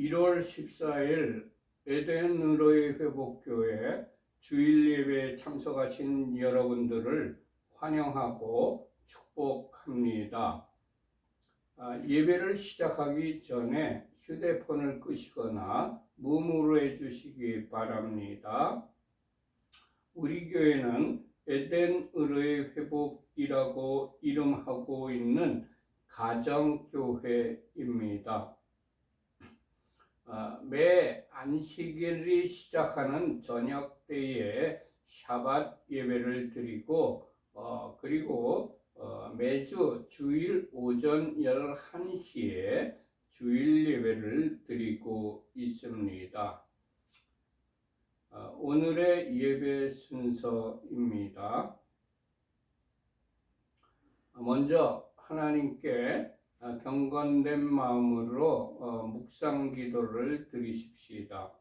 1월 14일 에덴으로의 회복교회 주일 예배에 참석하신 여러분들을 환영하고 축복합니다. 예배를 시작하기 전에 휴대폰을 끄시거나 무무로 해주시기 바랍니다. 우리 교회는 에덴으로의 회복이라고 이름하고 있는 가정교회입니다. 매 안식일이 시작하는 저녁 때에 샤밧 예배를 드리고 그리고 매주 주일 오전 11시에 주일 예배를 드리고 있습니다. 오늘의 예배 순서입니다. 먼저 하나님께 경건된 마음으로 묵상 기도를 드리십시다.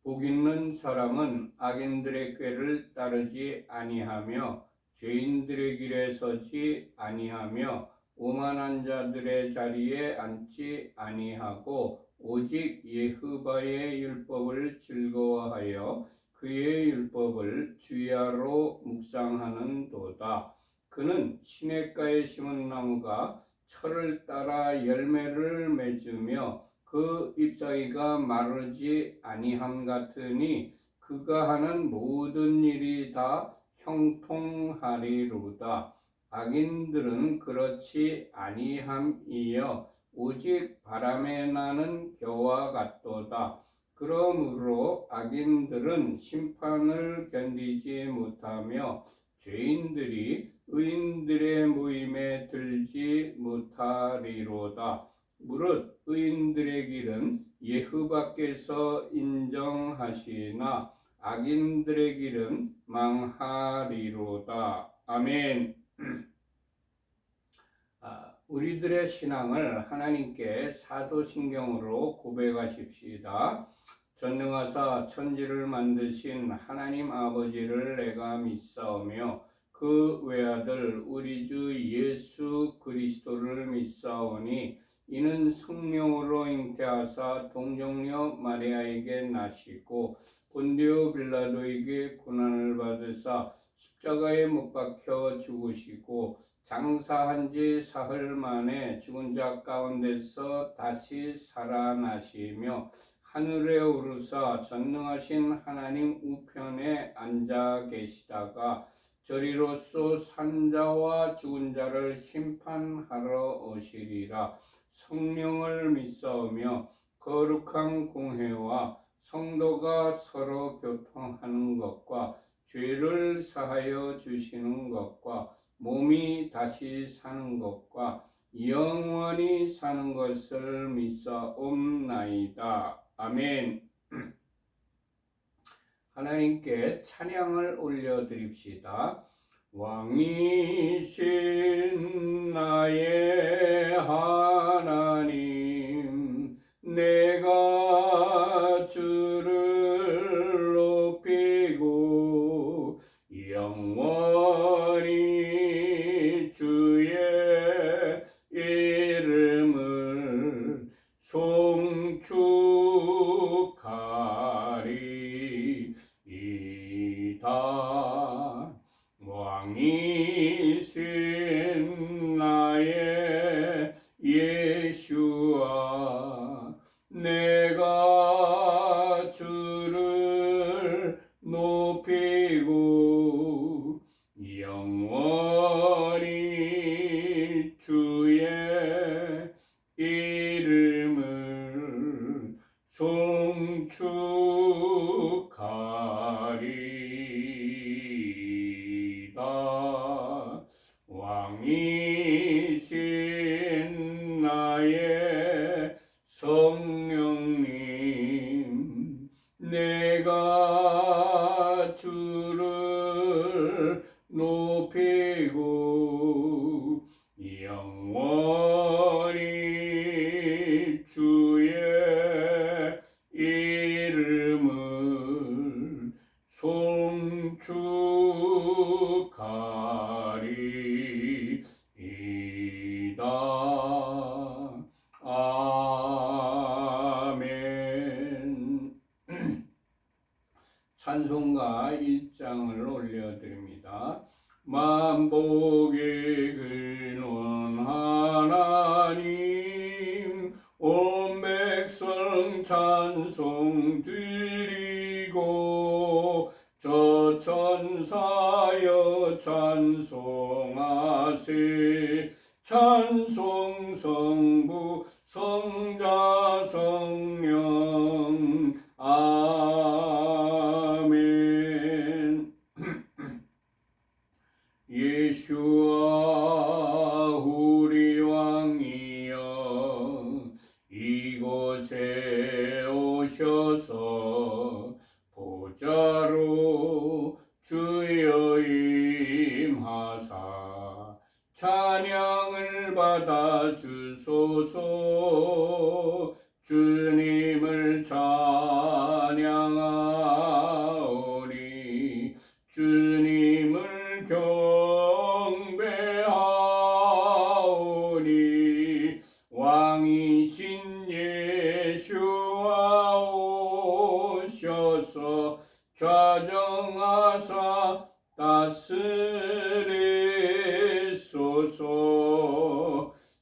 복 있는 사람은 악인들의 꾀를 따르지 아니하며 죄인들의 길에 서지 아니하며 오만한 자들의 자리에 앉지 아니하고 오직 여호와의 율법을 즐거워하여 그의 율법을 주야로 묵상하는도다. 그는 시냇가에 심은 나무가 철을 따라 열매를 맺으며 그 잎사귀가 마르지 아니함 같으니 그가 하는 모든 일이 다 형통하리로다. 악인들은 그렇지 아니함이여 오직 바람에 나는 겨와 같도다. 그러므로 악인들은 심판을 견디지 못하며 죄인들이 의인들의 모임에 들지 못하리로다. 무릇 의인들의 길은 여호와께서 인정하시나 악인들의 길은 망하리로다. 아멘. 우리들의 신앙을 하나님께 사도신경으로 고백하십시다. 전능하사 천지를 만드신 하나님 아버지를 내가 믿사오며 그 외아들 우리 주 예수 그리스도를 믿사오니 이는 성령으로 잉태하사 동정녀 마리아에게 나시고 본디오 빌라도에게 고난을 받으사 십자가에 못 박혀 죽으시고 장사한 지 사흘 만에 죽은 자 가운데서 다시 살아나시며 하늘에 오르사 전능하신 하나님 우편에 앉아 계시다가 저리로서 산자와 죽은 자를 심판하러 오시리라. 성령을 믿사오며 거룩한 공회와 성도가 서로 교통하는 것과 죄를 사하여 주시는 것과 몸이 다시 사는 것과 영원히 사는 것을 믿사옵나이다. 아멘. 하나님께 찬양을 올려드립시다. 왕이신 나의 하나님, 내가 주를 높이고 영원히 주의 이름을 송축하리이다. 왕이신 나의 예수와 내가 주를 높이고 영원히 주의 이름을 송축하리이다. 왕이신 나의 성령님, 내가 주를 높이고 영원히 주의 이름을 송축하리이다. 만복의 근원 하나님 온 백성 찬송 드리고 저 천사여 찬송하세 찬송 성부 성자 성령 아멘. 예수와 우리 왕이여 이곳에 오셔서 보좌로 주여 임하사 찬양을 받아 주소서. 주님을 찬양하오니 주님을 경배하오니 왕이신 예수와 오셔서 좌정하사 다스리소서.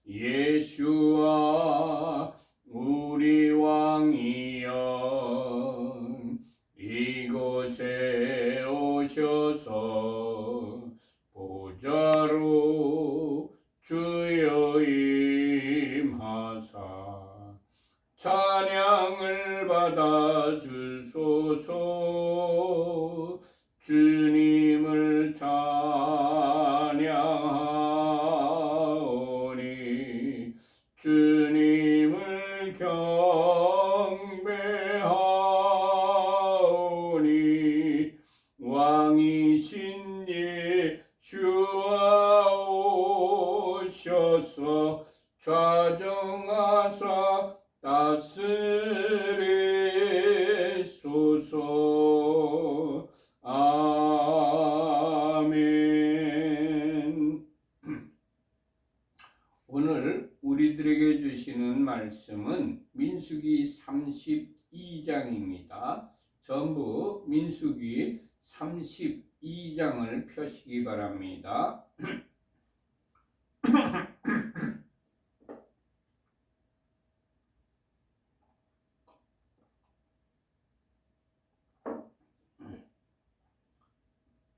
예수와 우리 왕이여 이곳에 오셔서 보좌로 주여 임하사 찬양을 받아 주소서. 주님을 찬양하오니 주님을 경배하오니 왕이신 예수와 오셔서 좌정하사 다스리소서. 아멘. 오늘 우리들에게 주시는 말씀은 민수기 32장입니다. 전부 민수기 32장을 펴시기 바랍니다.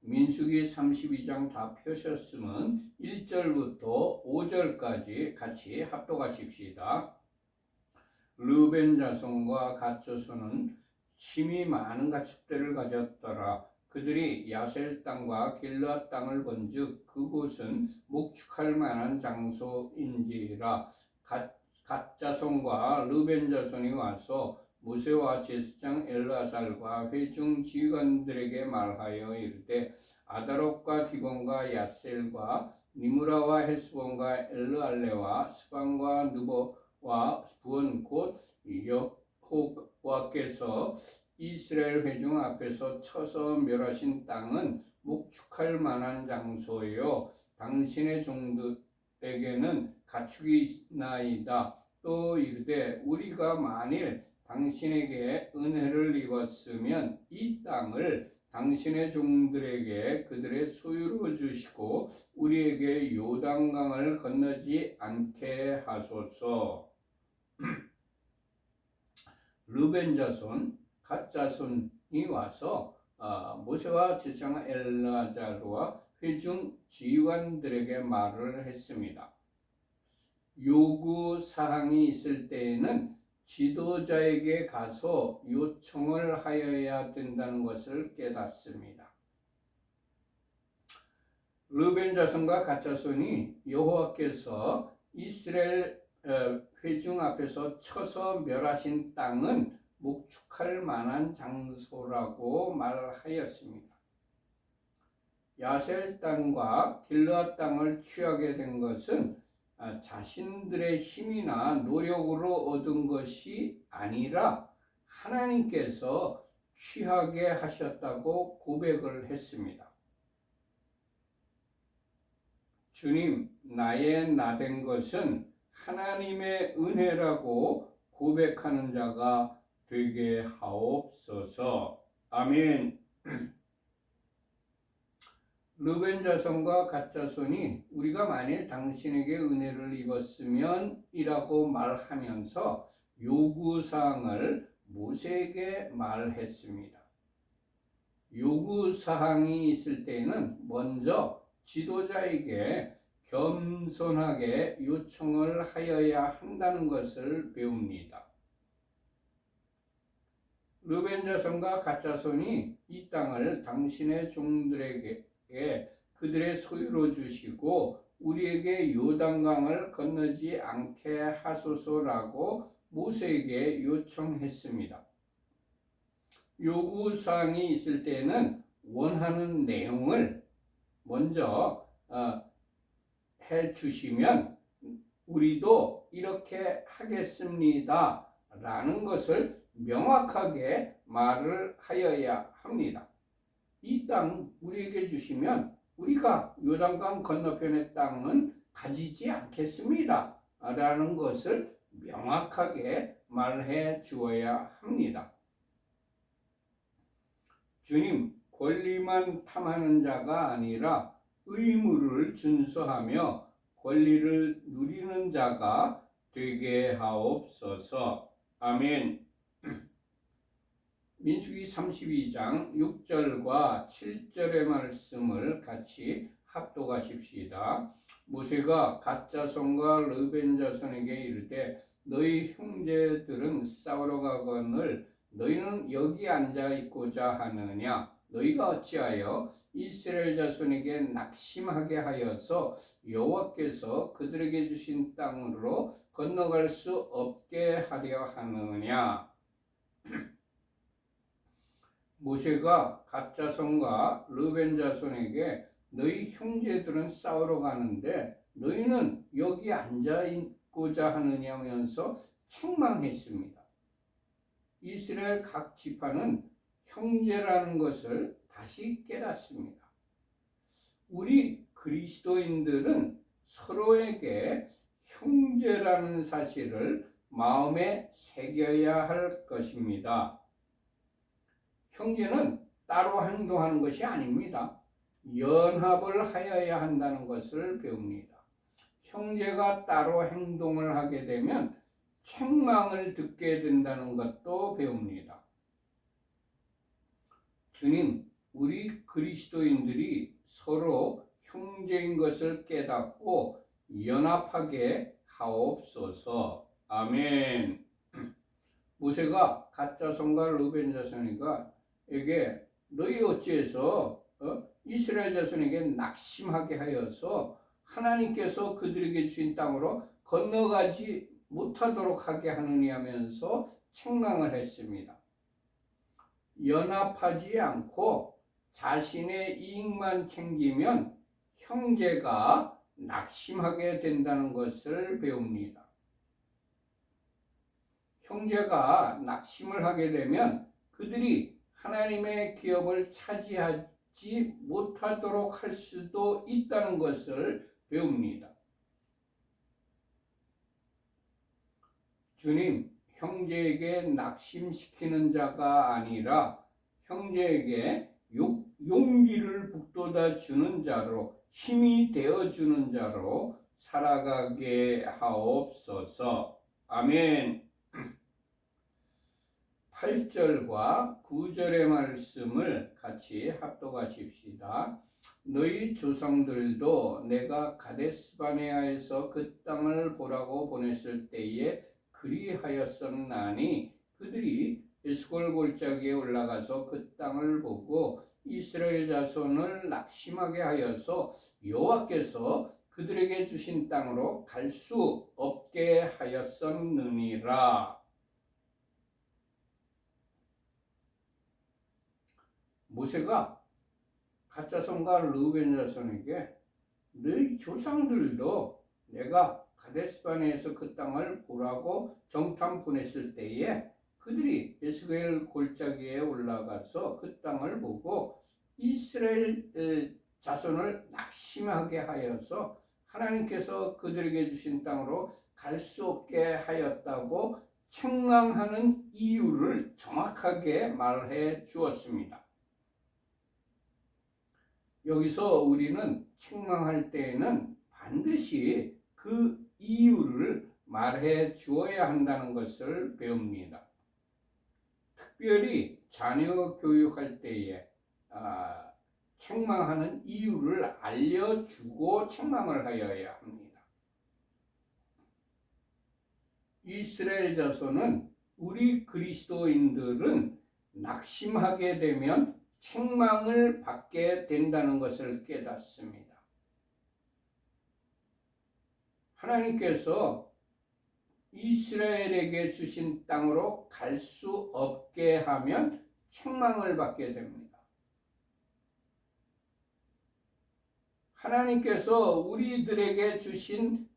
민수기 32장 다 펴셨으면 1절부터 5절까지 같이 합독하십시다. 르벤 자손과 갓 자손은 힘이 많은 가축들을 가졌더라. 그들이 야셀 땅과 길르앗 땅을 본즉 그곳은 목축할 만한 장소인지라. 갓 자손과 르벤 자손이 와서 모세와 제사장 엘르아살과 회중 지휘관들에게 말하여 이르되 아다롯과 디본과 야셀과 니므라와 헬스본과 엘르알레와 스반과 느보와 부은 곧 여호와께서 이스라엘 회중 앞에서 쳐서 멸하신 땅은 목축할 만한 장소요 당신의 종들에게는 가축이 있나이다. 또 이르되 우리가 만일 당신에게 은혜를 입었으면 이 땅을 당신의 종들에게 그들의 소유로 주시고 우리에게 요단강을 건너지 않게 하소서. 르벤 자손, 갓 자손이 와서 모세와 제사장 엘르아잘과 회중 지휘관들에게 말을 했습니다. 요구 사항이 있을 때에는 지도자에게 가서 요청을 하여야 된다는 것을 깨닫습니다. 르벤 자손과 갓 자손이 여호와께서 이스라엘 회중 앞에서 쳐서 멸하신 땅은 목축할 만한 장소라고 말하였습니다. 야셀 땅과 길르앗 땅을 취하게 된 것은 자신들의 힘이나 노력으로 얻은 것이 아니라 하나님께서 취하게 하셨다고 고백을 했습니다. 주님, 나의 나된 것은 하나님의 은혜라고 고백하는 자가 되게 하옵소서. 아멘. 르벤 자손과 갓 자손이 우리가 만일 당신에게 은혜를 입었으면 이라고 말하면서 요구사항을 모세에게 말했습니다. 요구사항이 있을 때에는 먼저 지도자에게 겸손하게 요청을 하여야 한다는 것을 배웁니다. 르벤 자손과 갓 자손이 이 땅을 당신의 종들에게 그들의 소유로 주시고 우리에게 요단강을 건너지 않게 하소서라고 모세에게 요청했습니다. 요구사항이 있을 때는 원하는 내용을 먼저 해주시면 우리도 이렇게 하겠습니다 라는 것을 명확하게 말을 하여야 합니다. 이 땅 우리에게 주시면 우리가 요단강 건너편의 땅은 가지지 않겠습니다 라는 것을 명확하게 말해 주어야 합니다. 주님, 권리만 탐하는 자가 아니라 의무를 준수하며 권리를 누리는 자가 되게 하옵소서. 아멘. 민수기 32장 6절과 7절의 말씀을 같이 합독하십시다. 모세가 갓 자손과 르벤 자손에게 이르되 너희 형제들은 싸우러 가거늘 너희는 여기 앉아 있고자 하느냐? 너희가 어찌하여 이스라엘 자손에게 낙심하게 하여서 여호와께서 그들에게 주신 땅으로 건너갈 수 없게 하려 하느냐? 모세가 갓 자손과 르벤 자손에게 너희 형제들은 싸우러 가는데 너희는 여기 앉아 있고자 하느냐면서 책망했습니다. 이스라엘 각 지파는 형제라는 것을 다시 깨닫습니다. 우리 그리스도인들은 서로에게 형제라는 사실을 마음에 새겨야 할 것입니다. 형제는 따로 행동하는 것이 아닙니다. 연합을 하여야 한다는 것을 배웁니다. 형제가 따로 행동을 하게 되면 책망을 듣게 된다는 것도 배웁니다. 주님, 우리 그리스도인들이 서로 형제인 것을 깨닫고 연합하게 하옵소서. 아멘. 모세가 갓 자손과 르벤 자손에게 너희 어찌해서 이스라엘 자손에게 낙심하게 하여서 하나님께서 그들에게 주신 땅으로 건너가지 못하도록 하게 하느냐 하면서 책망을 했습니다. 연합하지 않고 자신의 이익만 챙기면 형제가 낙심하게 된다는 것을 배웁니다. 형제가 낙심을 하게 되면 그들이 하나님의 기업을 차지하지 못하도록 할 수도 있다는 것을 배웁니다. 주님, 형제에게 낙심시키는 자가 아니라 형제에게 용기를 북돋아 주는 자로, 힘이 되어 주는 자로 살아가게 하옵소서. 아멘. 8절과 9절의 말씀을 같이 합독하십시다. 너희 조상들도 내가 가데스바네아에서 그 땅을 보라고 보냈을 때에 그리하였었나니 그들이 에스골 골짜기에 올라가서 그 땅을 보고 이스라엘 자손을 낙심하게 하여서 여호와께서 그들에게 주신 땅으로 갈 수 없게 하였었느니라. 모세가 갓 자손과 르벤 자손에게 너희 조상들도 내가 가데스바네에서 그 땅을 보라고 정탐 보냈을 때에 그들이 에스겔 골짜기에 올라가서 그 땅을 보고 이스라엘 자손을 낙심하게 하여서 하나님께서 그들에게 주신 땅으로 갈 수 없게 하였다고 책망하는 이유를 정확하게 말해 주었습니다. 여기서 우리는 책망할 때에는 반드시 그 이유를 말해 주어야 한다는 것을 배웁니다. 특별히 자녀 교육할 때에 책망하는 이유를 알려주고 책망을 하여야 합니다. 이스라엘 자손은 우리 그리스도인들은 낙심하게 되면 책망을 받게 된다는 것을 깨닫습니다. 하나님께서 이스라엘에게 주신 땅으로 갈 수 없게 하면 책망을 받게 됩니다. 하나님께서 우리들에게 주신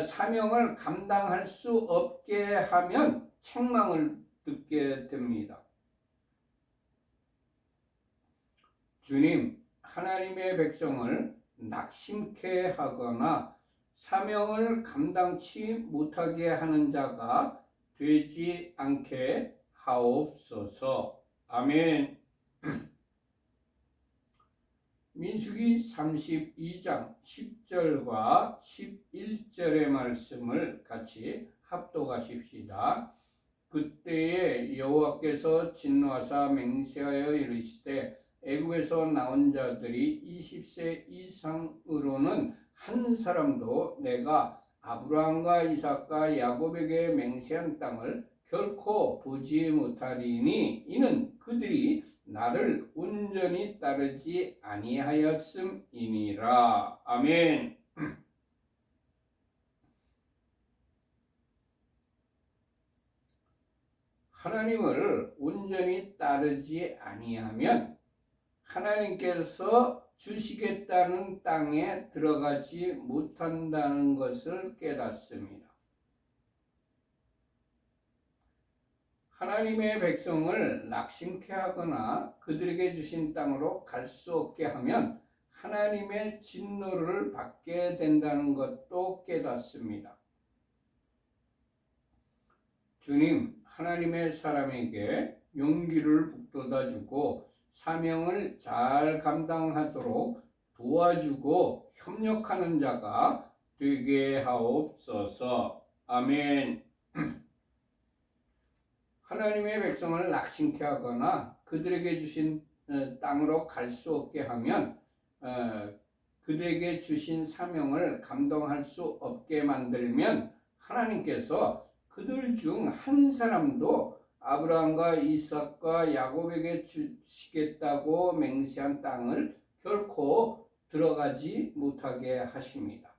사명을 감당할 수 없게 하면 책망을 듣게 됩니다. 주님, 하나님의 백성을 낙심케 하거나 사명을 감당치 못하게 하는 자가 되지 않게 하옵소서. 아멘. 민수기 32장 10절과 11절의 말씀을 같이 합독하십시다. 그때에 여호와께서 진노하사 맹세하여 이르시되 애굽에서 나온 자들이 20세 이상으로는 한 사람도 내가 아브라함과 이삭과 야곱에게 맹세한 땅을 결코 보지 못하리니 이는 그들이 나를 온전히 따르지 아니하였음이니라. 아멘. 하나님을 온전히 따르지 아니하면 하나님께서 주시겠다는 땅에 들어가지 못한다는 것을 깨닫습니다. 하나님의 백성을 낙심케 하거나 그들에게 주신 땅으로 갈 수 없게 하면 하나님의 진노를 받게 된다는 것도 깨닫습니다. 주님, 하나님의 사람에게 용기를 북돋아주고 사명을 잘 감당하도록 도와주고 협력하는 자가 되게 하옵소서. 아멘. 하나님의 백성을 낙심케 하거나 그들에게 주신 땅으로 갈 수 없게 하면 그들에게 주신 사명을 감당할 수 없게 만들면 하나님께서 그들 중 한 사람도 아브라함과 이삭과 야곱에게 주시겠다고 맹세한 땅을 결코 들어가지 못하게 하십니다.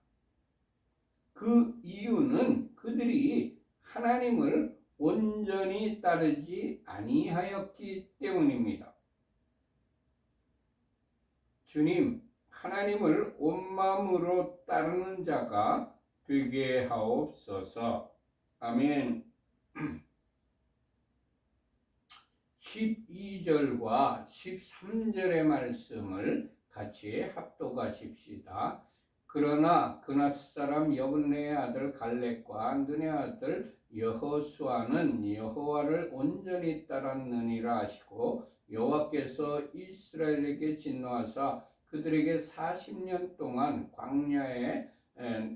그 이유는 그들이 하나님을 온전히 따르지 아니하였기 때문입니다. 주님, 하나님을 온 마음으로 따르는 자가 되게 하옵소서. 아멘. 12절과 13절의 말씀을 같이 합독하십시다. 그러나 그나스 사람 여분네의 아들 갈렙과 눈의 아들 여호수아는 여호와를 온전히 따랐느니라 하시고 여호와께서 이스라엘에게 진노하사 그들에게 40년 동안 광야에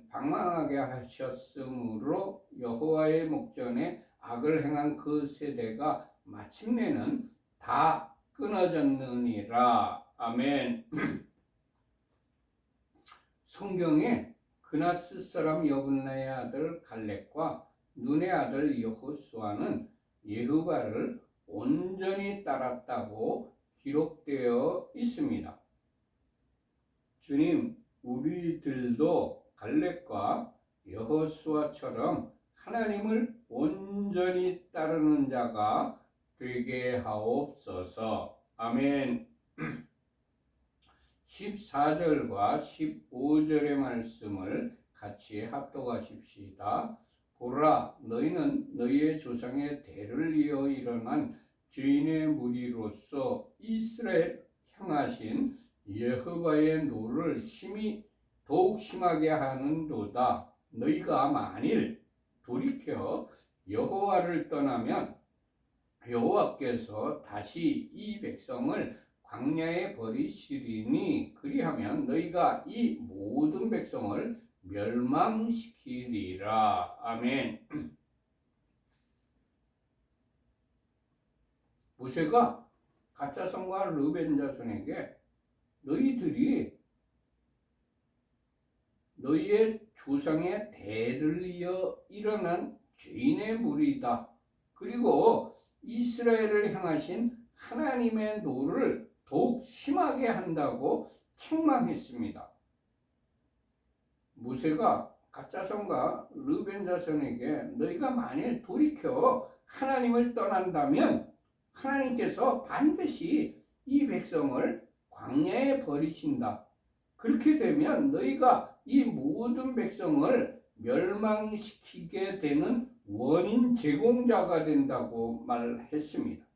방황하게 하셨으므로 여호와의 목전에 악을 행한 그 세대가 마침내는 다 끊어졌느니라. 아멘. 성경에 그나스 사람 여분나의 아들 갈렙과 눈의 아들 여호수아는 여호와를 온전히 따랐다고 기록되어 있습니다. 주님, 우리들도 갈렙과 여호수아처럼 하나님을 온전히 따르는 자가 되게 하옵소서. 아멘. 14절과 15절의 말씀을 같이 합독하십시다. 보라, 너희는 너희의 조상의 대를 이어 일어난 죄인의 무리로서 이스라엘 향하신 여호와의 노를 더욱 심하게 하는도다. 너희가 만일 돌이켜 여호와를 떠나면 여호와께서 다시 이 백성을 광야에 버리시리니 그리하면 너희가 이 모든 백성을 멸망시키리라. 아멘. 모세가 가짜 선과 르벤 자손에게 너희들이 너희의 조상의 대를 이어 일어난 죄인의 무리다. 그리고 이스라엘을 향하신 하나님의 노를 더욱 심하게 한다고 책망했습니다. 모세가 가짜 선과 르벤 자손에게 너희가 만일 돌이켜 하나님을 떠난다면 하나님께서 반드시 이 백성을 광야에 버리신다. 그렇게 되면 너희가 이 모든 백성을 멸망시키게 되는 원인 제공자가 된다고 말했습니다.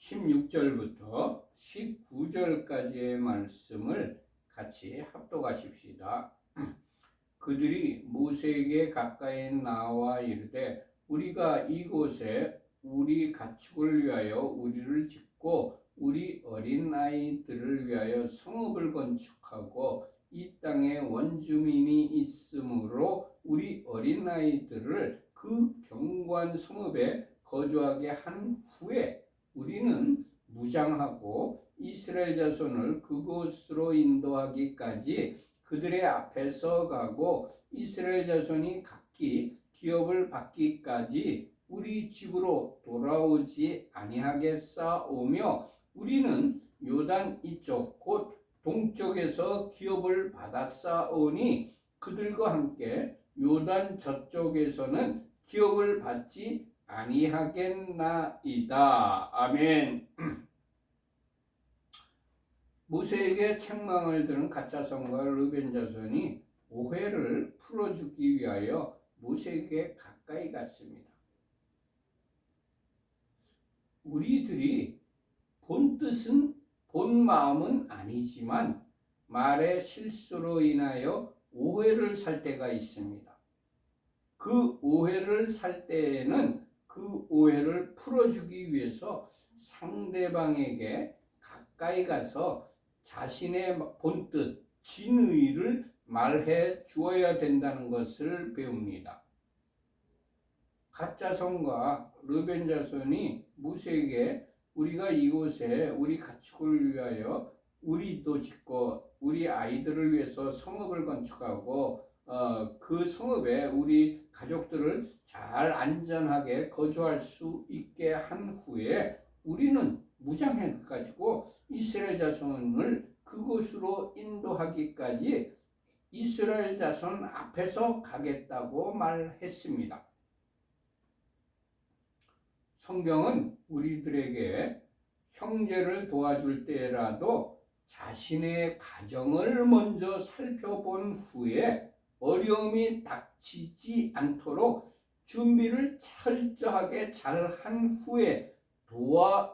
16절부터 19절까지의 말씀을 같이 합독하십시다. 그들이 모세에게 가까이 나와 이르되 우리가 이곳에 우리 가축을 위하여 우리를 짓고 우리 어린 아이들을 위하여 성읍을 건축하고 이 땅에 원주민이 있으므로 우리 어린 아이들을 그 견고한 성읍에 거주하게 한 후에 우리는 무장하고 이스라엘 자손을 그곳으로 인도하기까지 그들의 앞에서 가고 이스라엘 자손이 각기 기업을 받기까지 우리 집으로 돌아오지 아니하겠사오며 우리는 요단 이쪽 곧 동쪽에서 기업을 받았사오니 그들과 함께 요단 저쪽에서는 기업을 받지 아니하겠나이다. 아멘. 모세에게 책망을 들은 가짜 선과 르벤 자손이 오해를 풀어주기 위하여 모세에게 가까이 갔습니다. 우리들이 본 뜻은 본 마음은 아니지만 말의 실수로 인하여 오해를 살 때가 있습니다. 그 오해를 살 때에는 그 오해를 풀어주기 위해서 상대방에게 가까이 가서 자신의 본뜻, 진의를 말해 주어야 된다는 것을 배웁니다. 가짜 선과 르벤 자손이 모세에게 우리가 이곳에 우리 가축을 위하여 우리도 짓고 우리 아이들을 위해서 성읍을 건축하고 그 성읍에 우리 가족들을 잘 안전하게 거주할 수 있게 한 후에 우리는 무장해가지고 이스라엘 자손을 그곳으로 인도하기까지 이스라엘 자손 앞에서 가겠다고 말했습니다. 성경은 우리들에게 형제를 도와줄 때라도 자신의 가정을 먼저 살펴본 후에 어려움이 닥치지 않도록 준비를 철저하게 잘한 후에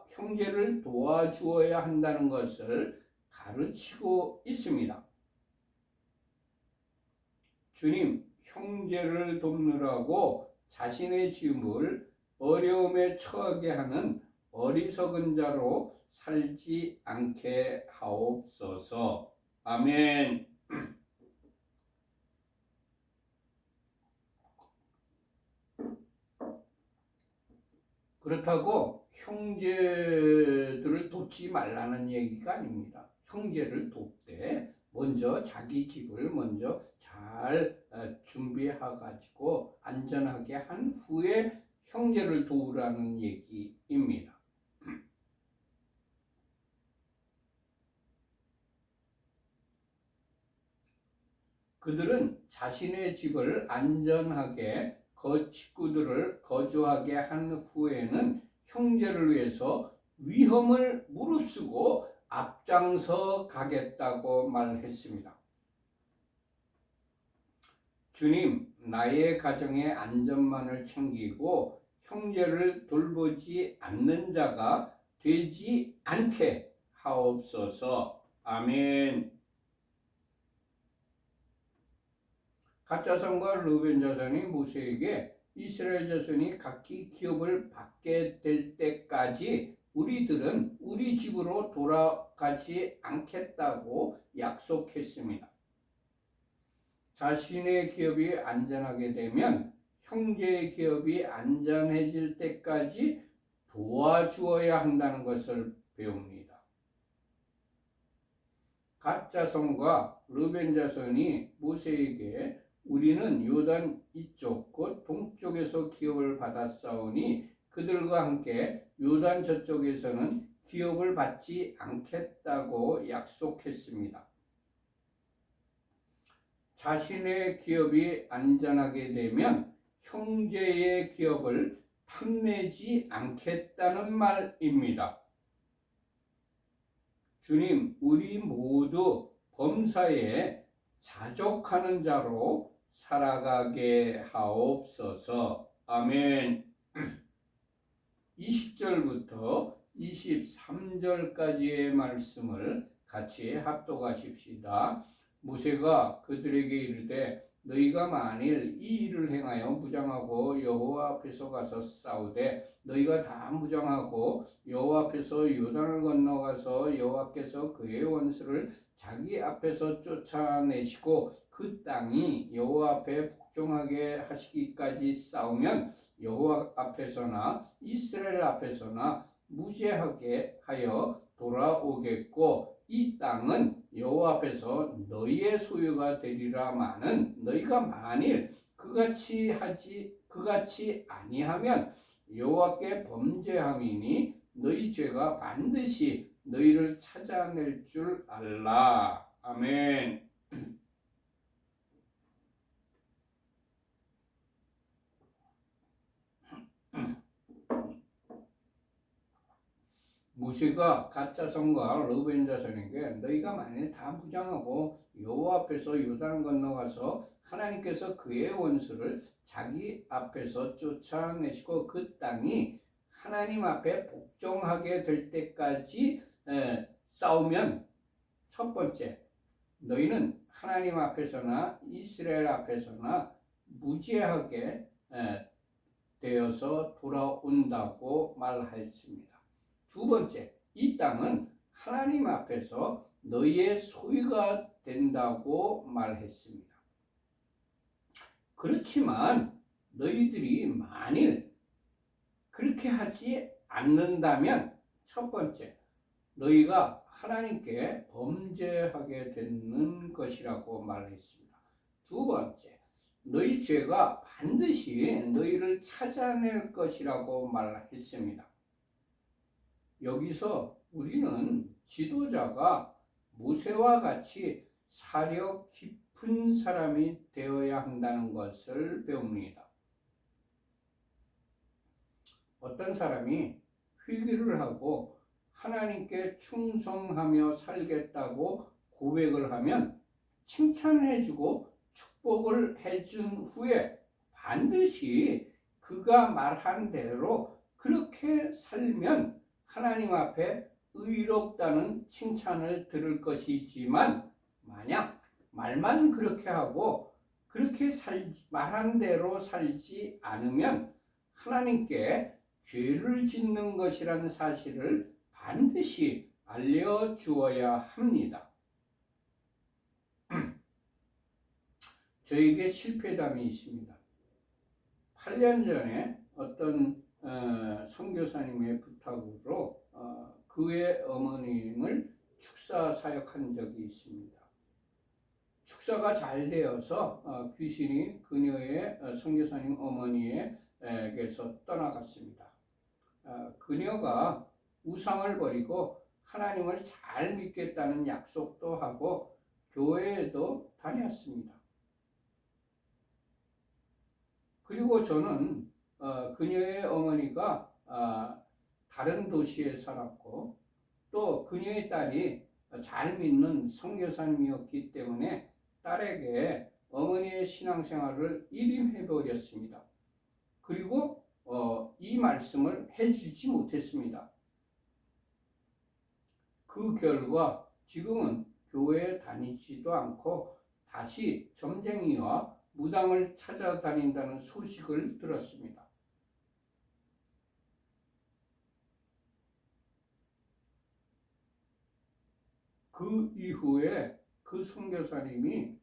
형제를 도와주어야 한다는 것을 가르치고 있습니다. 주님, 형제를 돕느라고 자신의 짐을 어려움에 처하게 하는 어리석은 자로 살지 않게 하옵소서. 아멘. 그렇다고 형제들을 돕지 말라는 얘기가 아닙니다. 형제를 돕되 먼저 자기 집을 먼저 잘 준비해가지고 안전하게 한 후에 형제를 도우라는 얘기입니다. 그들은 자신의 집을 안전하게 식구들을 거주하게 한 후에는 형제를 위해서 위험을 무릅쓰고 앞장서 가겠다고 말했습니다. 주님, 나의 가정의 안전만을 챙기고 형제를 돌보지 않는 자가 되지 않게 하옵소서. 아멘. 가짜 선과 르벤 자손이 모세에게 이스라엘 자손이 각기 기업을 받게 될 때까지 우리들은 우리 집으로 돌아가지 않겠다고 약속했습니다. 자신의 기업이 안전하게 되면 형제의 기업이 안전해질 때까지 도와주어야 한다는 것을 배웁니다. 갓 자손과 르벤 자손이 모세에게 우리는 요단 이쪽 곧 동쪽에서 기업을 받았사오니 그들과 함께 요단 저쪽에서는 기업을 받지 않겠다고 약속했습니다. 자신의 기업이 안전하게 되면 형제의 기업을 탐내지 않겠다는 말입니다. 주님, 우리 모두 범사에 자족하는 자로 살아가게 하옵소서. 아멘. 20절부터 23절까지의 말씀을 같이 합독하십시다. 모세가 그들에게 이르되 너희가 만일 이 일을 행하여 무장하고 여호와 앞에서 가서 싸우되 너희가 다 무장하고 여호와 앞에서 요단을 건너가서 여호와께서 그의 원수를 자기 앞에서 쫓아내시고 그 땅이 여호와 앞에 복종하게 하시기까지 싸우면 여호와 앞에서나 이스라엘 앞에서나 무죄하게 하여 돌아오겠고 이 땅은 여호와 앞에서 너희의 소유가 되리라마는 너희가 만일 그같이 아니하면 여호와께 범죄함이니 너희 죄가 반드시 너희를 찾아낼 줄 알라. 아멘. 모세가 갓 자손과 르벤 자손에게 너희가 만일 다 무장하고 여호와 앞에서 요단을 건너가서 하나님께서 그의 원수를 자기 앞에서 쫓아내시고 그 땅이 하나님 앞에 복종하게 될 때까지 싸우면 첫 번째 너희는 하나님 앞에서나 이스라엘 앞에서나 무죄하게 되어서 돌아온다고 말했습니다. 두 번째, 이 땅은 하나님 앞에서 너희의 소유가 된다고 말했습니다. 그렇지만 너희들이 만일 그렇게 하지 않는다면 첫 번째, 너희가 하나님께 범죄하게 되는 것이라고 말했습니다. 두 번째, 너희 죄가 반드시 너희를 찾아낼 것이라고 말했습니다. 여기서 우리는 지도자가 모세와 같이 사려 깊은 사람이 되어야 한다는 것을 배웁니다. 어떤 사람이 회개를 하고 하나님께 충성하며 살겠다고 고백을 하면 칭찬해주고 축복을 해준 후에 반드시 그가 말한 대로 그렇게 살면 하나님 앞에 의롭다는 칭찬을 들을 것이지만 만약 말만 그렇게 하고 그렇게 말한 대로 살지 않으면 하나님께 죄를 짓는 것이라는 사실을 반드시 알려주어야 합니다. 저에게 실패담이 있습니다. 8년 전에 어떤 선교사님의 부탁으로 그의 어머님을 축사 사역한 적이 있습니다. 축사가 잘 되어서 귀신이 그녀의 선교사님 어머니에게서 떠나갔습니다. 그녀가 우상을 버리고 하나님을 잘 믿겠다는 약속도 하고 교회에도 다녔습니다. 그리고 저는 그녀의 어머니가 다른 도시에 살았고 또 그녀의 딸이 잘 믿는 선교사님이었기 때문에 딸에게 어머니의 신앙생활을 일임해버렸습니다. 그리고 이 말씀을 해주지 못했습니다. 그 결과 지금은 교회에 다니지도 않고 다시 점쟁이와 무당을 찾아다닌다는 소식을 들었습니다. 그 이후에 그 선교사님이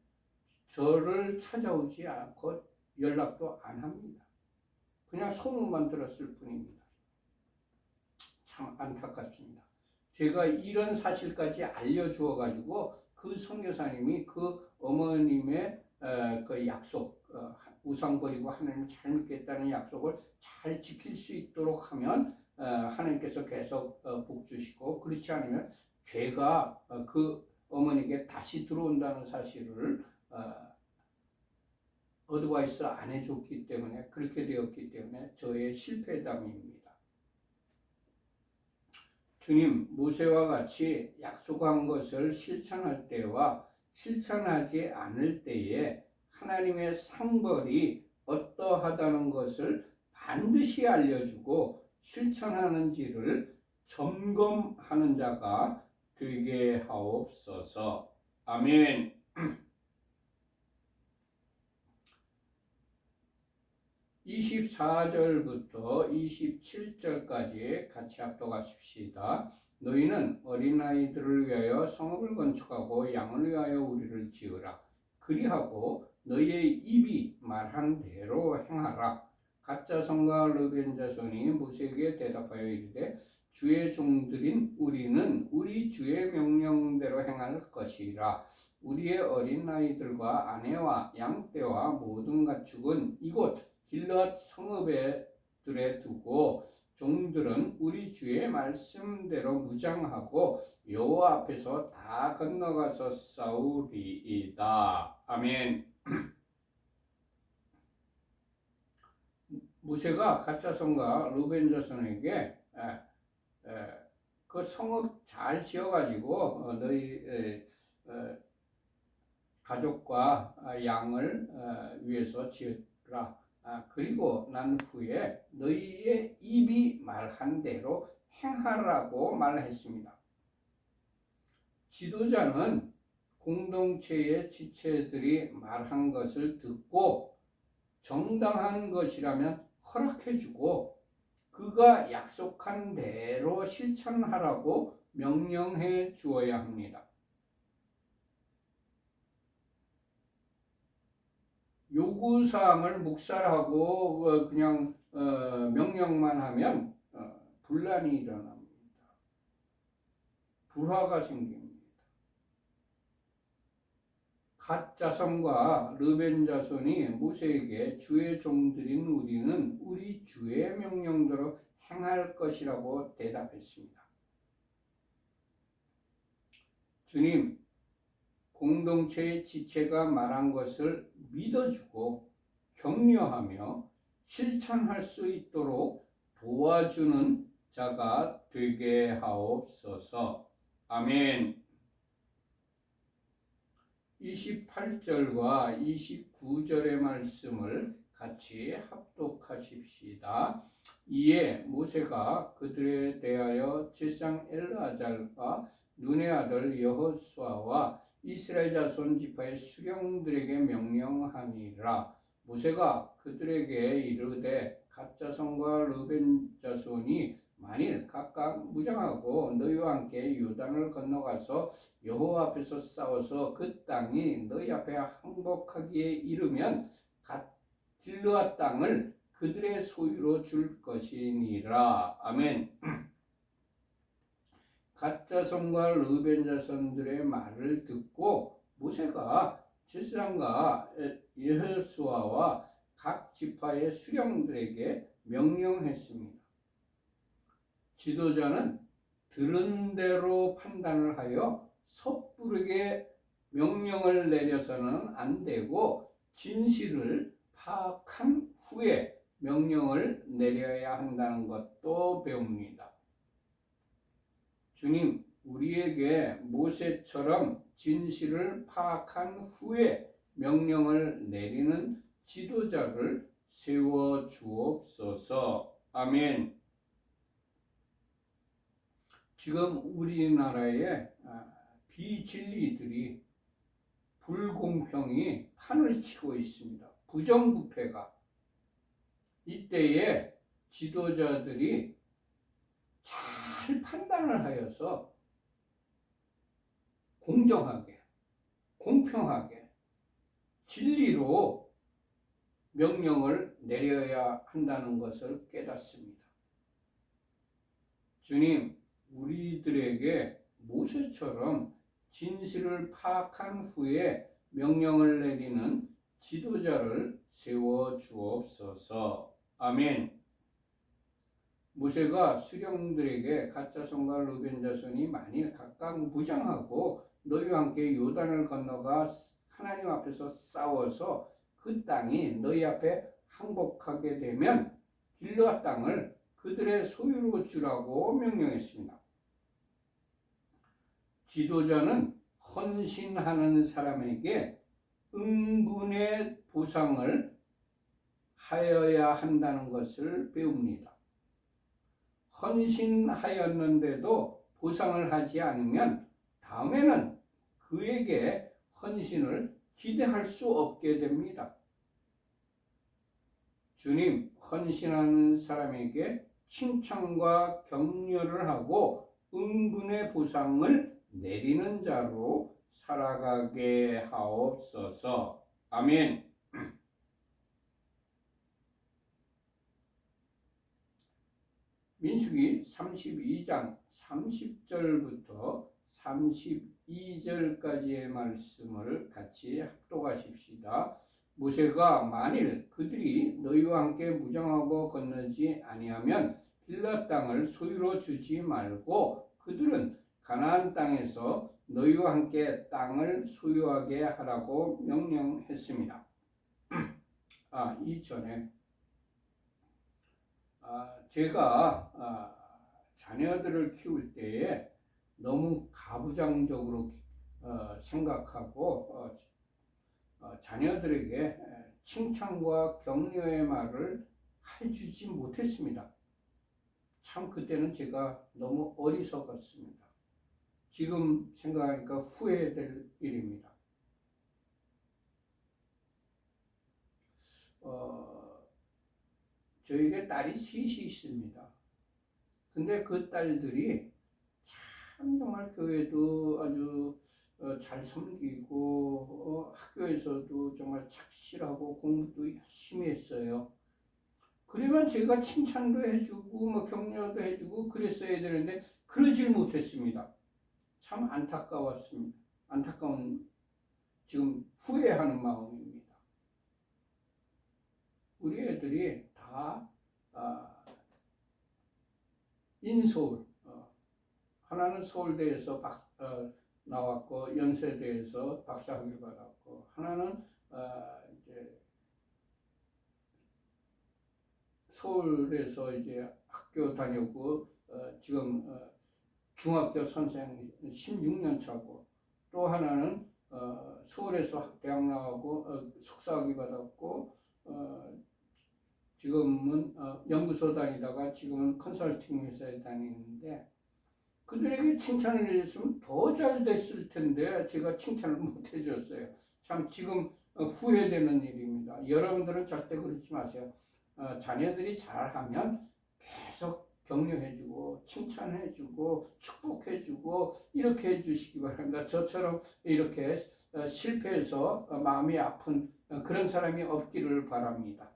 저를 찾아오지 않고 연락도 안 합니다. 그냥 소문만 들었을 뿐입니다. 참 안타깝습니다. 제가 이런 사실까지 알려주어 가지고 그 선교사님이 그 어머님의 그 약속, 우상 버리고 하나님을 잘 믿겠다는 약속을 잘 지킬 수 있도록 하면 하나님께서 계속 복 주시고, 그렇지 않으면 죄가 그 어머니에게 다시 들어온다는 사실을 어드바이스 안 해줬기 때문에, 그렇게 되었기 때문에 저의 실패담입니다. 주님, 모세와 같이 약속한 것을 실천할 때와 실천하지 않을 때에 하나님의 상벌이 어떠하다는 것을 반드시 알려주고 실천하는지를 점검하는 자가 되게 하옵소서. 아멘. 24절부터 27절까지 같이 합독하십시다. 너희는 어린아이들을 위하여 성읍을 건축하고 양을 위하여 우리를 지으라. 그리하고 너희의 입이 말한 대로 행하라. 가짜 성가 르벤 자손이 모세에게 대답하여 이르되 주의 종들인 우리는 우리 주의 명령대로 행할 것이라. 우리의 어린아이들과 아내와 양떼와 모든 가축은 이곳 길앗 성읍에 들에 두고 종들은 우리 주의 말씀대로 무장하고 여호와 앞에서 다 건너가서 싸우리이다. 아멘. 모세가 가짜 성가 르벤 자손에게 그 성읍 잘 지어가지고 너희 가족과 양을 위해서 지으라. 그리고 난 후에 너희의 입이 말한 대로 행하라고 말했습니다. 지도자는 공동체의 지체들이 말한 것을 듣고 정당한 것이라면 허락해주고 그가 약속한 대로 실천하라고 명령해 주어야 합니다. 요구사항을 묵살하고 그냥 명령만 하면 분란이 일어납니다. 불화가 생깁니다. 갓 자손과 르벤 자손이 모세에게 주의 종들인 우리는 우리 주의 명령대로 행할 것이라고 대답했습니다. 주님, 공동체의 지체가 말한 것을 믿어주고 격려하며 실천할 수 있도록 도와주는 자가 되게 하옵소서. 아멘. 28절과 29절의 말씀을 같이 합독하십시다. 이에 모세가 그들에 대하여 제사장 엘아잘과 눈의 아들 여호수아와 이스라엘 자손 지파의 수령들에게 명령하니라. 모세가 그들에게 이르되 갓 자손과 르벤 자손이 만일 각각 무장하고 너희와 함께 요단을 건너가서 여호와 앞에서 싸워서 그 땅이 너희 앞에 항복하기에 이르면 갓 길르앗 땅을 그들의 소유로 줄 것이니라. 아멘. 갓 자손과 르벤 자손들의 말을 듣고 모세가 제사장과 여호수아와 각 지파의 수령들에게 명령했습니다. 지도자는 들은 대로 판단을 하여 섣부르게 명령을 내려서는 안 되고 진실을 파악한 후에 명령을 내려야 한다는 것도 배웁니다. 주님, 우리에게 모세처럼 진실을 파악한 후에 명령을 내리는 지도자를 세워 주옵소서. 아멘. 지금 우리나라에 비진리들이 불고 불공평이 판을 치고 있습니다. 부정부패가. 이때에 지도자들이 잘 판단을 하여서 공정하게, 공평하게, 진리로 명령을 내려야 한다는 것을 깨닫습니다. 주님, 우리들에게 모세처럼 진실을 파악한 후에 명령을 내리는 지도자를 세워 주옵소서. 아멘. 모세가 수령들에게 갓 자손과 르벤 자손이 만일 각각 무장하고 너희와 함께 요단을 건너가 하나님 앞에서 싸워서 그 땅이 너희 앞에 항복하게 되면 길르앗 땅을 그들의 소유로 주라고 명령했습니다. 지도자는 헌신하는 사람에게 응분의 보상을 하여야 한다는 것을 배웁니다. 헌신하였는데도 보상을 하지 않으면 다음에는 그에게 헌신을 기대할 수 없게 됩니다. 주님, 헌신하는 사람에게 칭찬과 격려를 하고 응분의 보상을 내리는 자로 살아가게 하옵소서. 아멘. 민수기 32장 30절부터 32절까지의 말씀을 같이 합독하십시다. 모세가 만일 그들이 너희와 함께 무장하고 건너지 아니하면 길르앗 땅을 소유로 주지 말고 그들은 가나안 땅에서 너희와 함께 땅을 소유하게 하라고 명령했습니다. 이전에 제가 자녀들을 키울 때에 너무 가부장적으로 생각하고 자녀들에게 칭찬과 격려의 말을 해주지 못했습니다. 참 그때는 제가 너무 어리석었습니다. 지금 생각하니까 후회될 일입니다. 저에게 딸이 셋이 있습니다. 근데 그 딸들이 참 정말 교회도 아주 잘 섬기고 학교에서도 정말 착실하고 공부도 열심히 했어요. 그러면 제가 칭찬도 해주고 격려도 해주고 그랬어야 되는데 그러질 못했습니다. 참 안타까웠습니다. 안타까운 지금 후회하는 마음입니다. 우리 애들이 다 인서울, 하나는 서울대에서 나왔고 연세대에서 박사학위를 받았고 하나는 이제 서울에서 이제 학교 다녔고 지금 중학교 선생 16년 차고 또 하나는 서울에서 대학 나오고 석사학위 받았고 지금은 연구소 다니다가 지금은 컨설팅 회사에 다니는데 그들에게 칭찬을 해줬으면 더 잘 됐을 텐데 제가 칭찬을 못 해줬어요. 참 지금 후회되는 일입니다. 여러분들은 절대 그러지 마세요. 자녀들이 잘하면 계속 격려해주고 칭찬해주고 축복해주고 이렇게 해주시기 바랍니다. 저처럼 이렇게 실패해서 마음이 아픈 그런 사람이 없기를 바랍니다.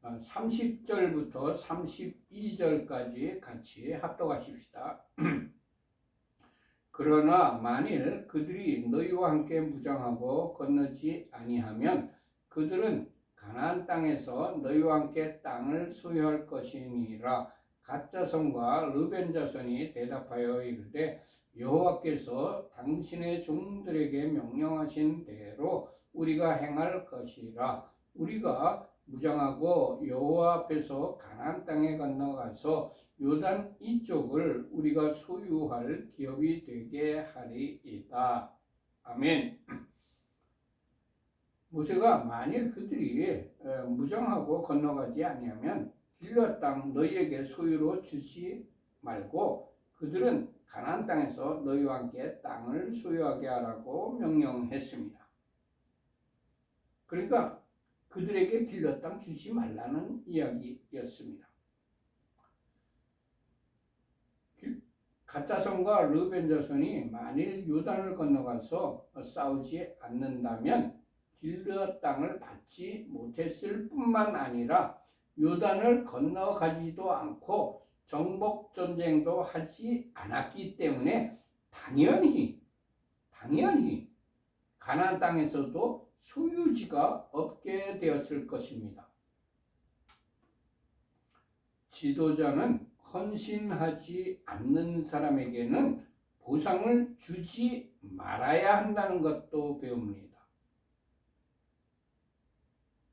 30절부터 32절까지 같이 합독하십시다. 그러나 만일 그들이 너희와 함께 무장하고 건너지 아니하면 그들은 가나안 땅에서 너희와 함께 땅을 소유할 것이니라. 갓 자손과 르벤 자손이 대답하여 이르되 여호와께서 당신의 종들에게 명령하신 대로 우리가 행할 것이라. 우리가 무장하고 여호와 앞에서 가나안 땅에 건너가서 요단 이쪽을 우리가 소유할 기업이 되게 하리이다. 아멘. 모세가 만일 그들이 무장하고 건너가지 아니하면 길르앗 땅 너희에게 소유로 주지 말고 그들은 가나안 땅에서 너희와 함께 땅을 소유하게 하라고 명령했습니다. 그러니까 그들에게 길러 땅 주지 말라는 이야기였습니다. 갓자손과 르벤 자손이 만일 요단을 건너가서 싸우지 않는다면 길르앗 땅을 받지 못했을 뿐만 아니라 요단을 건너가지도 않고 정복 전쟁도 하지 않았기 때문에 당연히 가나안 땅에서도 소유지가 없게 되었을 것입니다. 지도자는 헌신하지 않는 사람에게는 보상을 주지 말아야 한다는 것도 배웁니다.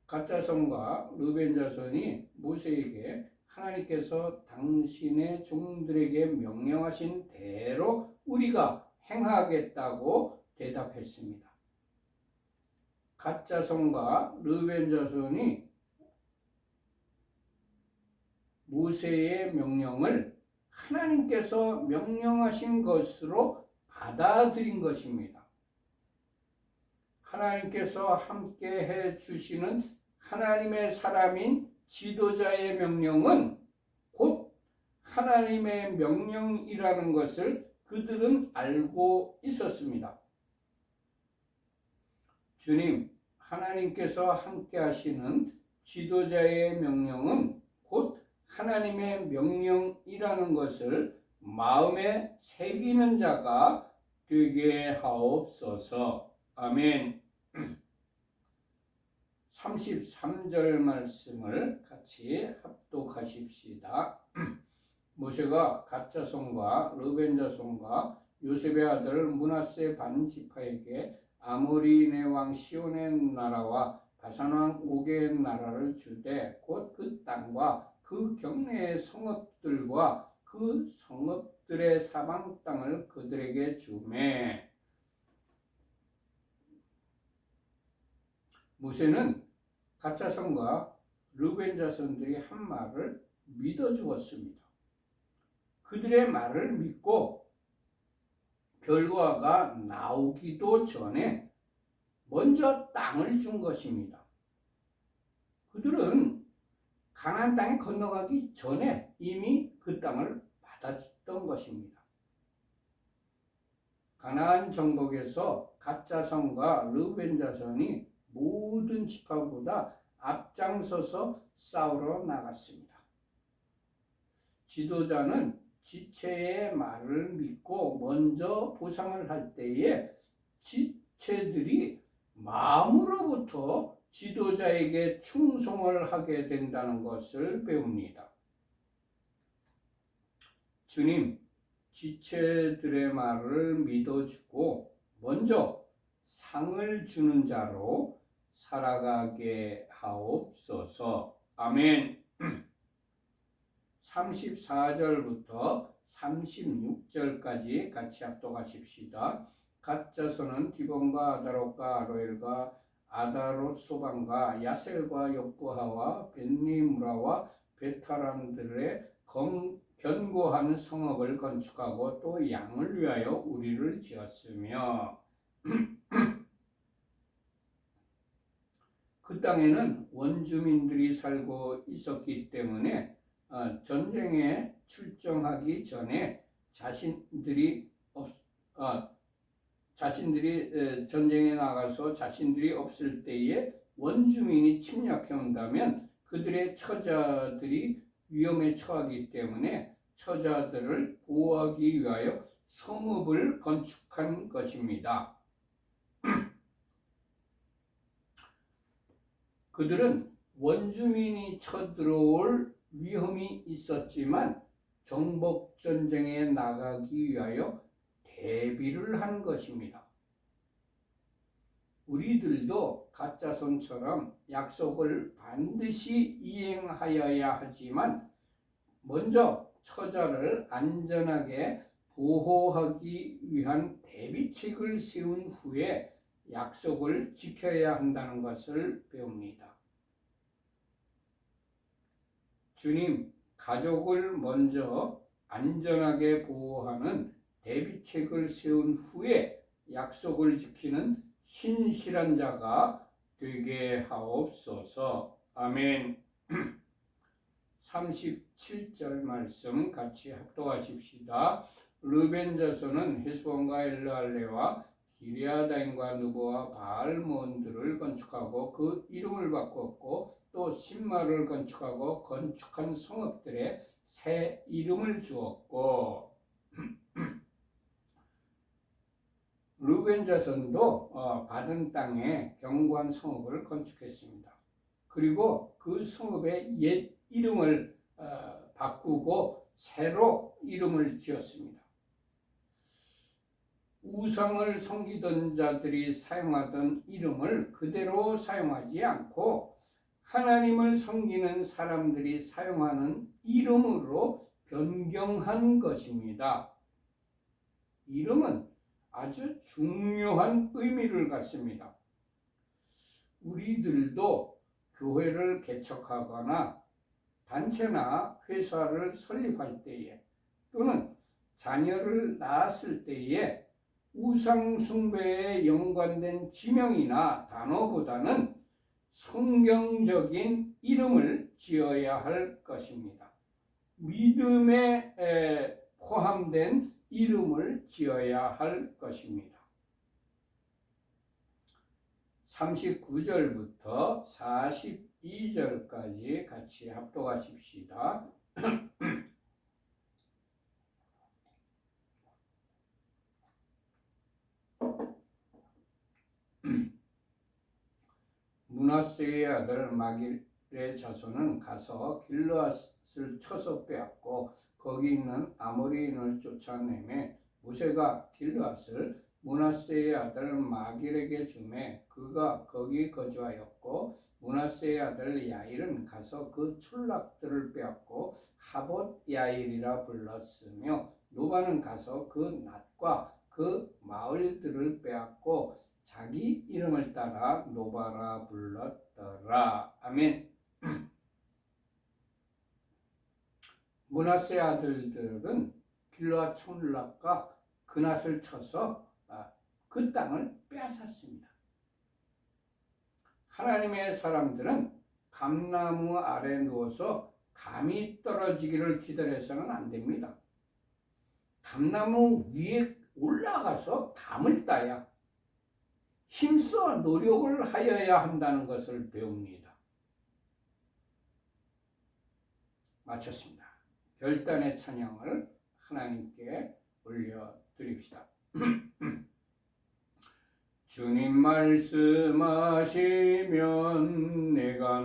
갓자손과 르벤 자손이 모세에게 하나님께서 당신의 종들에게 명령하신 대로 우리가 행하겠다고 대답했습니다. 갓자손과 르벤 자손이 모세의 명령을 하나님께서 명령하신 것으로 받아들인 것입니다. 하나님께서 함께 해 주시는 하나님의 사람인 지도자의 명령은 곧 하나님의 명령이라는 것을 그들은 알고 있었습니다. 주님, 하나님께서 함께 하시는 지도자의 명령은 곧 하나님의 명령이라는 것을 마음에 새기는 자가 되게 하옵소서. 아멘. 33절 말씀을 같이 합독하십시다. 모세가 갓자손과 르벤 자손과 요셉의 아들 므낫세 반 지파에게 아모리네 왕 시온의 나라와 바산 왕 옥의 나라를 주되 곧 그 땅과 그 경내의 성읍들과 그 성읍들의 사방 땅을 그들에게 주매. 모세는 갓자손과 르벤 자손들이 한 말을 믿어 주었습니다. 그들의 말을 믿고 결과가 나오기도 전에 먼저 땅을 준 것입니다. 그들은 가나안 땅에 건너가기 전에 이미 그 땅을 받았던 것입니다. 가나안 정복에서 갓자손과 르벤 자손이 모든 지파보다 앞장서서 싸우러 나갔습니다. 지도자는 지체의 말을 믿고 먼저 보상을 할 때에 지체들이 마음으로부터 지도자에게 충성을 하게 된다는 것을 배웁니다. 주님, 지체들의 말을 믿어주고 먼저 상을 주는 자로 살아가게 하옵소서. 아멘. 34절부터 36절까지 같이 합독하십시다. 갓자손은 디본과 아다롯과 아로엘과 아다롯 소반과 야셀과 역부하와 벤니무라와 베타람들의 견고한 성읍을 건축하고 또 양을 위하여 우리를 지었으며 그 땅에는 원주민들이 살고 있었기 때문에 전쟁에 출정하기 전에 자신들이 전쟁에 나가서 자신들이 없을 때에 원주민이 침략해 온다면 그들의 처자들이 위험에 처하기 때문에 처자들을 보호하기 위하여 성읍을 건축한 것입니다. 그들은 원주민이 쳐들어올 위험이 있었지만 정복전쟁에 나가기 위하여 대비를 한 것입니다. 우리들도 갓자손처럼 약속을 반드시 이행하여야 하지만 먼저 처자를 안전하게 보호하기 위한 대비책을 세운 후에 약속을 지켜야 한다는 것을 배웁니다. 주님, 가족을 먼저 안전하게 보호하는 대비책을 세운 후에 약속을 지키는 신실한 자가 되게 하옵소서. 아멘. 37절 말씀 같이 합독하십시다. 르벤 자손은 헤스본과 엘르알레와 기리아다임과 누보와 바알몬들을 건축하고 그 이름을 바꿨고 또 신마를 건축하고 건축한 성읍들에 새 이름을 주었고 르벤 자손도 받은 땅에 견고한 성읍을 건축했습니다. 그리고 그 성읍의 옛 이름을 바꾸고 새로 이름을 지었습니다. 우상을 섬기던 자들이 사용하던 이름을 그대로 사용하지 않고 하나님을 섬기는 사람들이 사용하는 이름으로 변경한 것입니다. 이름은 아주 중요한 의미를 갖습니다. 우리들도 교회를 개척하거나 단체나 회사를 설립할 때에 또는 자녀를 낳았을 때에 우상 숭배에 연관된 지명이나 단어보다는 성경적인 이름을 지어야 할 것입니다. 믿음에 포함된 이름을 지어야 할 것입니다. 39절부터 42절까지 같이 합독하십시다. 므낫세의 아들 마길의 자손은 가서 길르앗을 쳐서 빼앗고 거기 있는 아모리인을 쫓아내매 모세가 길르앗을 므낫세의 아들 마길에게 주매 그가 거기 거주하였고 므낫세의 아들 야일은 가서 그 촌락들을 빼앗고 하봇 야일이라 불렀으며 노바는 가서 그 낫과 그 마을들을 빼앗고 자기 이름을 따라 노바라 불렀더라. 아멘. 므낫세 아들들은 길르앗 촌락과 그 낫을 쳐서 그 땅을 빼앗았습니다. 하나님의 사람들은 감나무 아래 누워서 감이 떨어지기를 기다려서는 안 됩니다. 감나무 위에 올라가서 감을 따야 힘써 노력을 하여야 한다는 것을 배웁니다. 마쳤습니다. 결단의 찬양을 하나님께 올려드립시다. 주님 말씀하시면 내가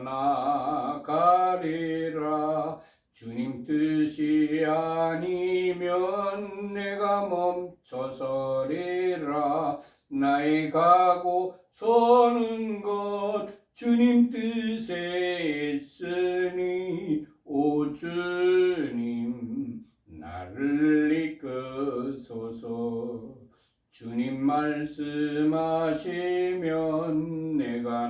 나가리라. 주님 뜻이 아니면 내가 멈춰서리라. 나의 가고 서는 것 주님 뜻에 있으니 오 주님 나를 이끄소서. 주님 말씀하시면 내가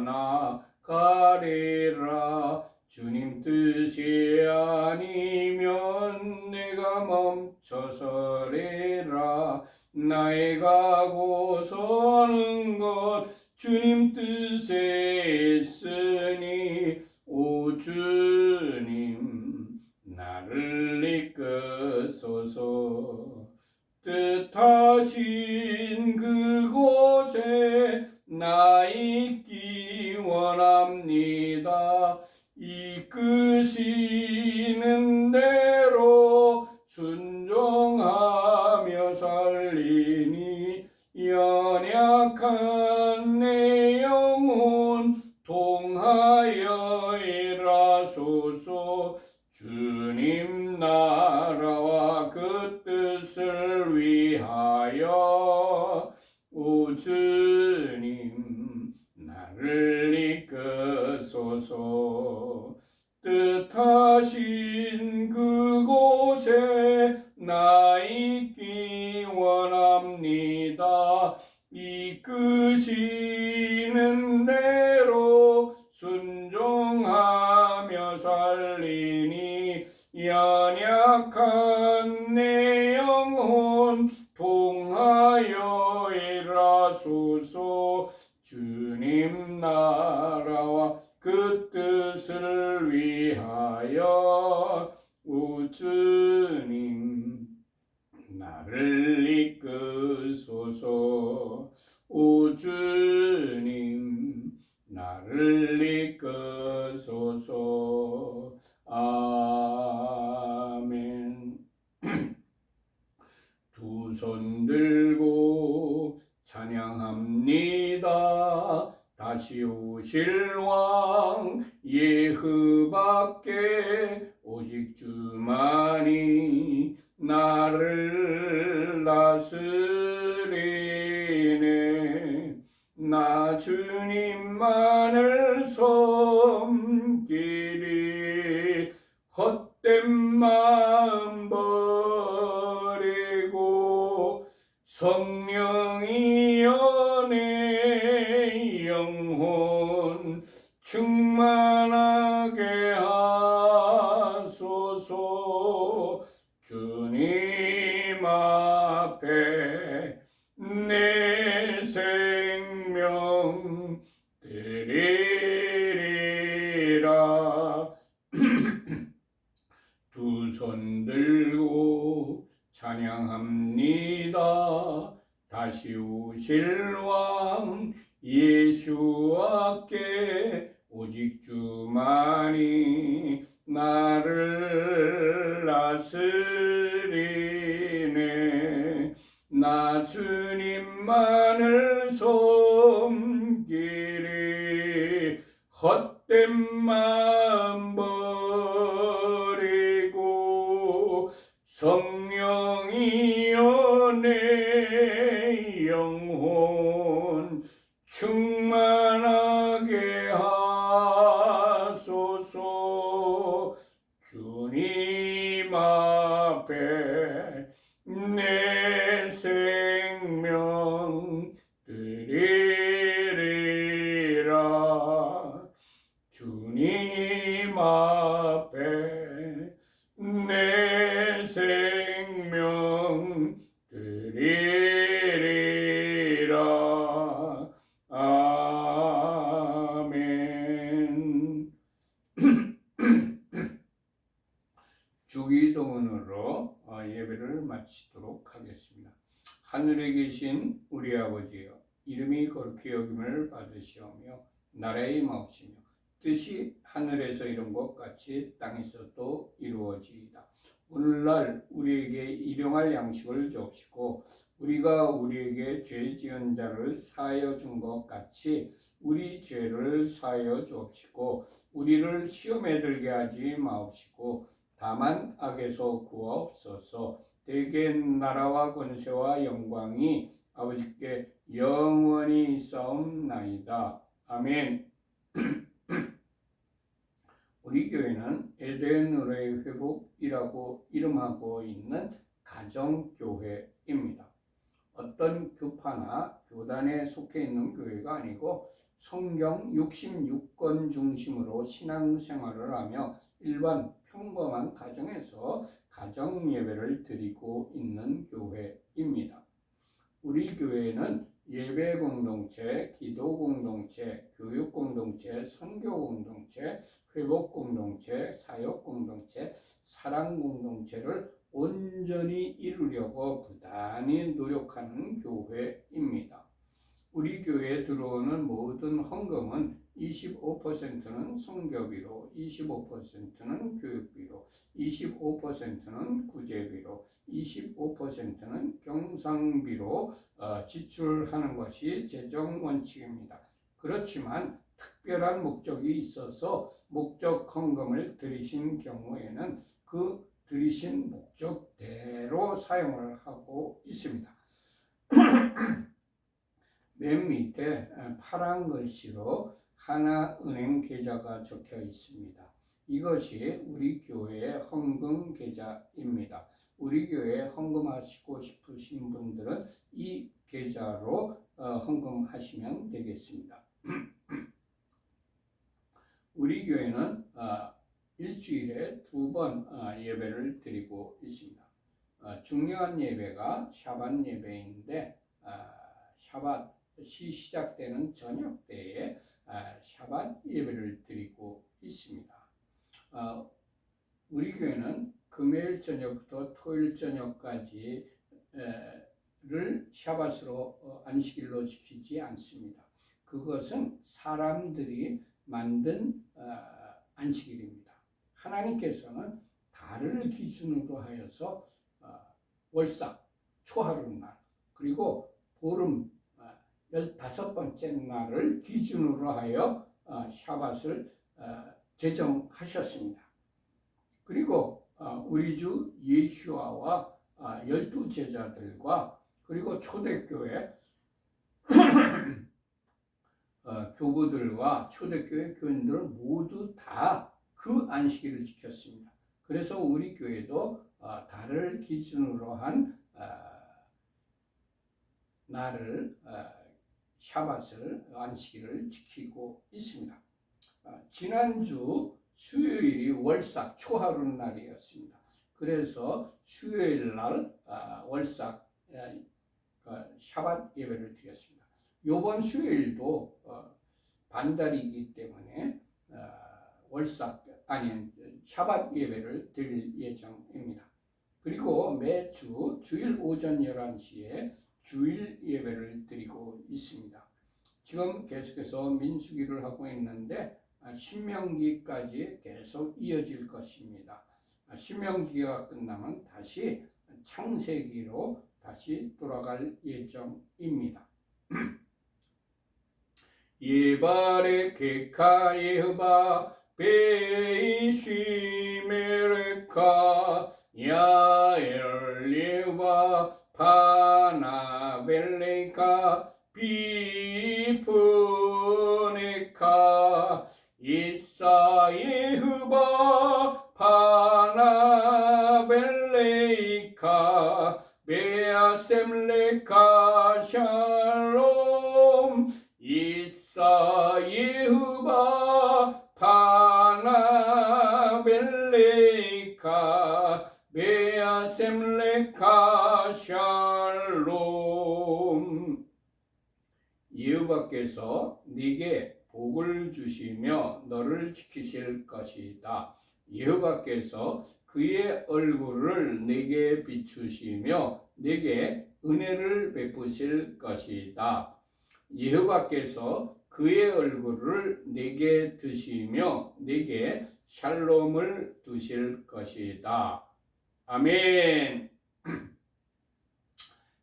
나가리라. 주님 뜻이 아니면 내가 멈춰서리라. 나의 가고 서는 것 주님 뜻에 있으니 오 주님 나를 이끄소서. 뜻하신 그곳에 나 있기 원합니다. 이끄시는 대로 순종하며 살리니 연약한 내 영혼 통하여 일하소서. 주님 나라와 그 뜻을 위하여 오 주님 나를 이끄소서. 뜻하신 그곳에 나 있기 원합니다. 이끄시는 대로 순종하며 살리니 연약한 내 영혼 하소서. 주님 나라와 그 뜻을 위하여 오 주님 나를 이끄소서. 오 주님 나를 이끄소서. 아멘. 두 손 들고 찬양합니다. 다시 오실 왕 예후밖에 오직 주만이 나를 다스리네. 나 주님만을 섬기리. 헛된 마음 버리고 성령이여 내 영혼 충만하게 하소서. 주님 앞에 내 생명 드리리라. 두 손 들고 찬양합니다. 다시 오실 왕 예수께 오직 주만이 나를 다스리네. 나 주님만을 섬기리. 헛된 마음 버리고 성령이여 내 영혼 충만하게 하소서. 주님 앞에 내 생명 드리리라. 주님 앞에 내 생명 드리리라. 아멘. 주기도문으로 예배를 마치도록 하겠습니다. 하늘에 계신 우리 아버지여, 이름이 거룩히 여김을 받으시오며 나라의 마옵시며 뜻이 하늘에서 이룬 것 같이 땅에서도 이루어지이다. 오늘날 우리에게 일용할 양식을 주옵시고 우리가 우리에게 죄 지은 자를 사하여 준 것 같이 우리 죄를 사하여 주옵시고 우리를 시험에 들게 하지 마옵시고 다만 악에서 구하옵소서. 대개 나라와 권세와 영광이 아버지께 영원히 있사옵나이다. 아멘. 우리 교회는 에덴으로의 회복이라고 이름하고 있는 가정교회입니다. 어떤 교파나 교단에 속해 있는 교회가 아니고 성경 66권 중심으로 신앙생활을 하며 일반 평범한 가정에서 가정 예배를 드리고 있는 교회입니다. 우리 교회는 예배 공동체, 기도 공동체, 교육 공동체, 선교 공동체, 회복 공동체, 사역 공동체, 사랑 공동체를 온전히 이루려고 부단히 노력하는 교회입니다. 우리 교회에 들어오는 모든 헌금은 25%는 선교비로, 25%는 교육비로, 25%는 구제비로, 25%는 경상비로 지출하는 것이 재정 원칙입니다. 그렇지만 특별한 목적이 있어서 목적 헌금을 드리신 경우에는 그 드리신 목적대로 사용을 하고 있습니다. 맨 밑에 파란 글씨로 하나은행 계좌가 적혀 있습니다. 이것이 우리 교회의 헌금 계좌입니다. 우리 교회에 헌금하시고 싶으신 분들은 이 계좌로 헌금하시면 되겠습니다. 우리 교회는 일주일에 2번 예배를 드리고 있습니다. 중요한 예배가 샤밧 예배인데 샤밧 시작되는 저녁 때에 샤밧 예배를 드리고 있습니다. 우리 교회는 금요일 저녁부터 토요일 저녁까지 를 샤밧으로 안식일로 지키지 않습니다. 그것은 사람들이 만든 안식일입니다. 하나님께서는 달을 기준으로 하여서 월삭, 초하룻날, 그리고 보름 15번째 날을 기준으로 하여 샤밧을 제정하셨습니다. 그리고 우리 주 예수와와 12제자들과 그리고 초대교회 교부들과 초대교회 교인들 모두 다 그 안식일을 지켰습니다. 그래서 우리 교회도 달을 기준으로 한 날을 샤밧을 안식일을 지키고 있습니다. 지난주 수요일이 월삭 초하룻 날이었습니다. 그래서 수요일 날 월삭 샤밧 예배를 드렸습니다. 이번 수요일도 반달이기 때문에 샤밧 예배를 드릴 예정입니다. 그리고 매주 주일 오전 11시에 주일 예배를 드리고 있습니다. 지금 계속해서 민수기를 하고 있는데 신명기까지 계속 이어질 것입니다. 신명기가 끝나면 다시 창세기로 다시 돌아갈 예정입니다. 예발의 케카 예흐바 베이시메레카 야엘 예흐바 파나벨레카 비프네카 이사 예흐바 파나벨레이카 베아셈레카 샬롬 이사 예흐바 파나벨레이카 베아셈레카 샬롬. 여호와께서 네게 복을 주시며 너를 지키실 것이다. 여호와께서 그의 얼굴을 네게 비추시며 네게 은혜를 베푸실 것이다. 여호와께서 그의 얼굴을 네게 드시며 네게 샬롬을 두실 것이다. 아멘.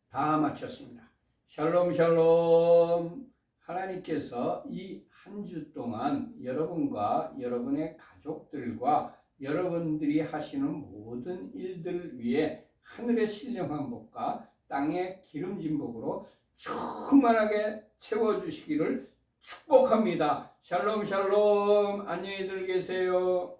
다 마쳤습니다. 샬롬 샬롬. 하나님께서 이 한 주 동안 여러분과 여러분의 가족들과 여러분들이 하시는 모든 일들을 위해 하늘의 신령한 복과 땅의 기름진 복으로 충만하게 채워주시기를 축복합니다. 샬롬 샬롬. 안녕히들 계세요.